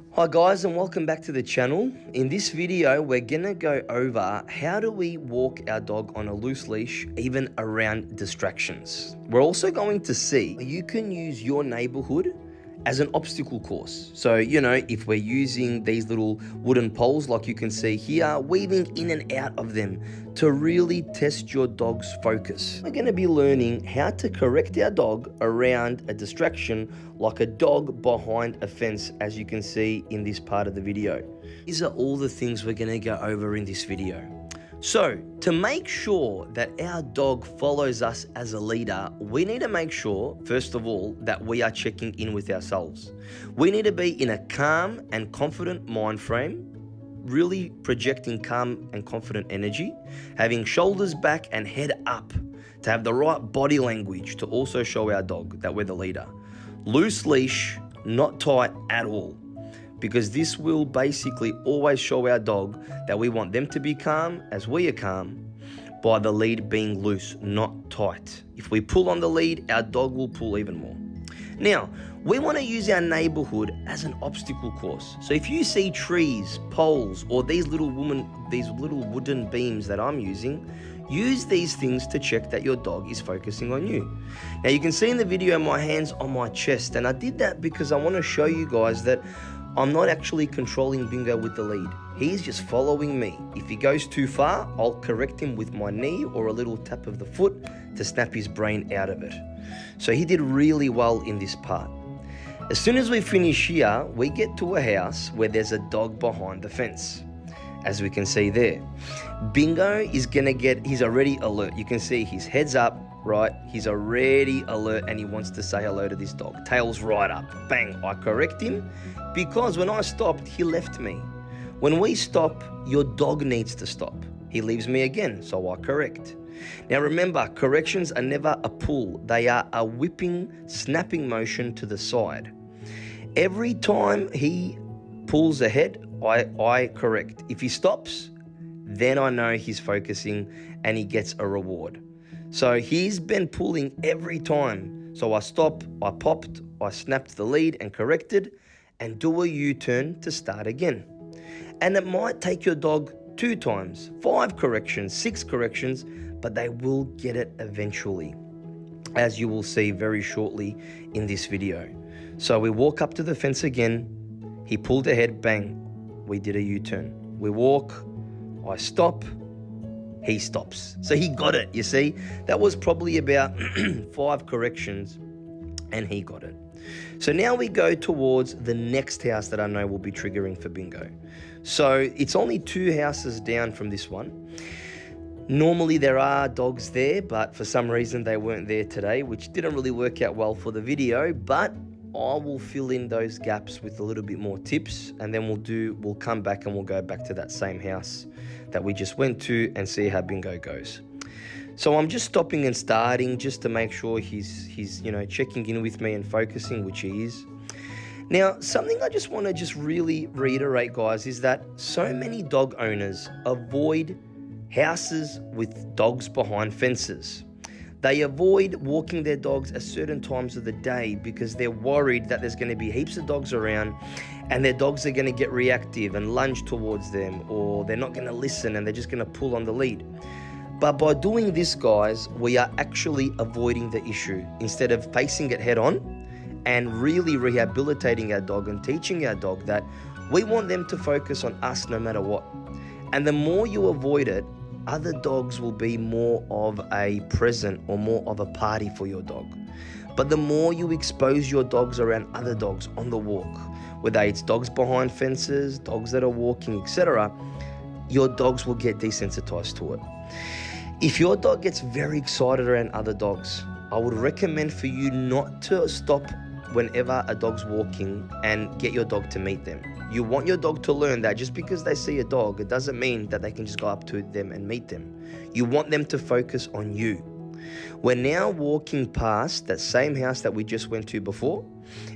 Hi guys, and welcome back to the channel. In this video we're gonna go over how do we walk our dog on a loose leash even around distractions. We're also going to see you can use your neighborhood as an obstacle course. So if we're using these little wooden poles like you can see here, weaving in and out of them to really test your dog's focus. We're going to be learning how to correct our dog around a distraction like a dog behind a fence, as you can see in this part of the video. These are all the things we're going to go over in this video. So, to make sure that our dog follows us as a leader, we need to make sure, first of all, that we are checking in with ourselves. We need to be in a calm and confident mind frame, really projecting calm and confident energy, having shoulders back and head up, to have the right body language to also show our dog that we're the leader. Loose leash, not tight at all, because this will basically always show our dog that we want them to be calm as we are calm by the lead being loose, not tight. If we pull on the lead, our dog will pull even more. Now, we want to use our neighborhood as an obstacle course. So if you see trees, poles, or these little wooden beams that I'm using, use these things to check that your dog is focusing on you. Now you can see in the video my hands on my chest, and I did that because I want to show you guys that I'm not actually controlling Bingo with the lead. He's just following me. If he goes too far, I'll correct him with my knee or a little tap of the foot to snap his brain out of it. So he did really well in this part. As soon as we finish here, we get to a house where there's a dog behind the fence. As we can see there, Bingo is he's already alert. You can see his head's up, right? He's already alert and he wants to say hello to this dog. Tail's right up. Bang, I correct him because when I stopped, he left me. When we stop, your dog needs to stop. He leaves me again, so I correct. Now remember, corrections are never a pull. They are a whipping, snapping motion to the side. Every time he pulls ahead, I correct. If he stops, then I know he's focusing and he gets a reward. So he's been pulling every time. So I stop, I popped, I snapped the lead and corrected, and do a U-turn to start again. And it might take your dog 2 times, 5 corrections, 6 corrections, but they will get it eventually, as you will see very shortly in this video. So we walk up to the fence again, he pulled ahead, bang, we did a U-turn. We walk, I stop, he stops. So he got it, you see? That was probably about 5 corrections and he got it. So now we go towards the next house that I know will be triggering for Bingo. So it's only 2 houses down from this one. Normally there are dogs there, but for some reason they weren't there today, which didn't really work out well for the video, but I will fill in those gaps with a little bit more tips, and then we'll come back and we'll go back to that same house that we just went to and see how Bingo goes. So I'm just stopping and starting just to make sure he's checking in with me and focusing, which he is. Now, something I just want to really reiterate, guys, is that so many dog owners avoid houses with dogs behind fences. They avoid walking their dogs at certain times of the day because they're worried that there's going to be heaps of dogs around and their dogs are going to get reactive and lunge towards them, or they're not going to listen and they're just going to pull on the lead. But by doing this, guys, we are actually avoiding the issue instead of facing it head on and really rehabilitating our dog and teaching our dog that we want them to focus on us no matter what. And the more you avoid it, other dogs will be more of a present or more of a party for your dog. But the more you expose your dogs around other dogs on the walk, whether it's dogs behind fences, dogs that are walking, etc., your dogs will get desensitized to it. If your dog gets very excited around other dogs, I would recommend for you not to stop whenever a dog's walking and get your dog to meet them. You want your dog to learn that just because they see a dog, it doesn't mean that they can just go up to them and meet them. You want them to focus on you. We're now walking past that same house that we just went to before,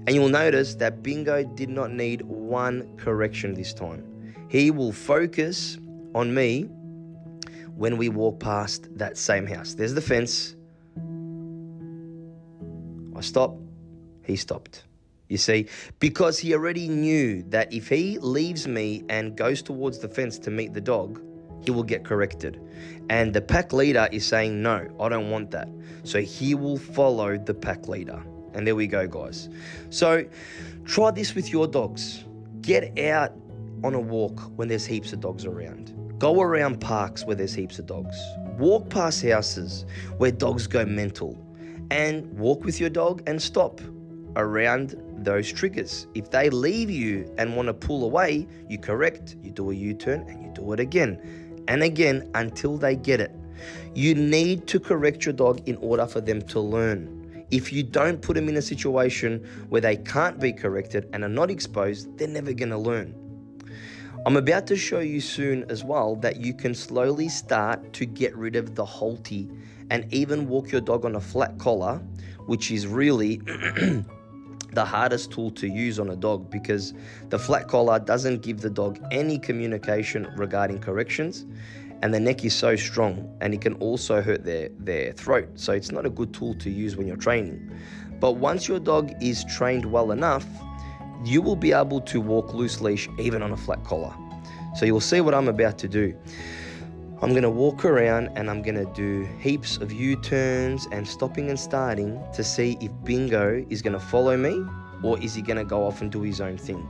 and you'll notice that Bingo did not need 1 correction this time. He will focus on me when we walk past that same house. There's the fence. I stop, he stopped. You see, because he already knew that if he leaves me and goes towards the fence to meet the dog, he will get corrected. And the pack leader is saying, no, I don't want that. So he will follow the pack leader. And there we go, guys. So try this with your dogs. Get out on a walk when there's heaps of dogs around. Go around parks where there's heaps of dogs. Walk past houses where dogs go mental. And walk with your dog and stop around those triggers. If they leave you and want to pull away, you correct, you do a U-turn, and you do it again and again until they get it. You need to correct your dog in order for them to learn. If you don't put them in a situation where they can't be corrected and are not exposed, they're never going to learn. I'm about to show you soon as well that you can slowly start to get rid of the halty and even walk your dog on a flat collar, which is really the hardest tool to use on a dog, because the flat collar doesn't give the dog any communication regarding corrections, and the neck is so strong and it can also hurt their throat. So it's not a good tool to use when you're training. But once your dog is trained well enough, you will be able to walk loose leash even on a flat collar. So you'll see what I'm about to do. I'm going to walk around and I'm going to do heaps of U-turns and stopping and starting to see if Bingo is going to follow me or is he going to go off and do his own thing.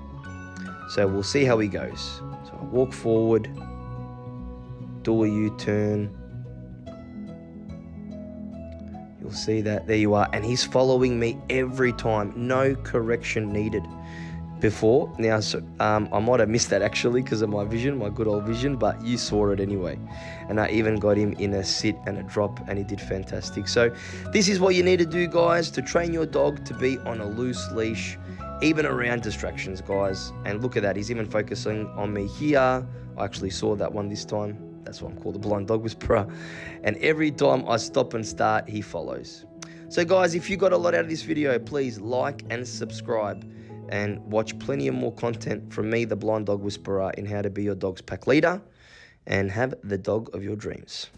So we'll see how he goes. So I walk forward, do a U-turn. You'll see that, there you are. And he's following me every time, no correction needed. Before. Now, I might have missed that actually because of my vision, my good old vision, but you saw it anyway. And I even got him in a sit and a drop and he did fantastic. So this is what you need to do, guys, to train your dog to be on a loose leash, even around distractions, guys. And look at that, he's even focusing on me here. I actually saw that one this time. That's why I'm called the blind dog whisperer. And every time I stop and start, he follows. So guys, if you got a lot out of this video, please like and subscribe. And watch plenty of more content from me, the blind dog whisperer, in how to be your dog's pack leader and have the dog of your dreams.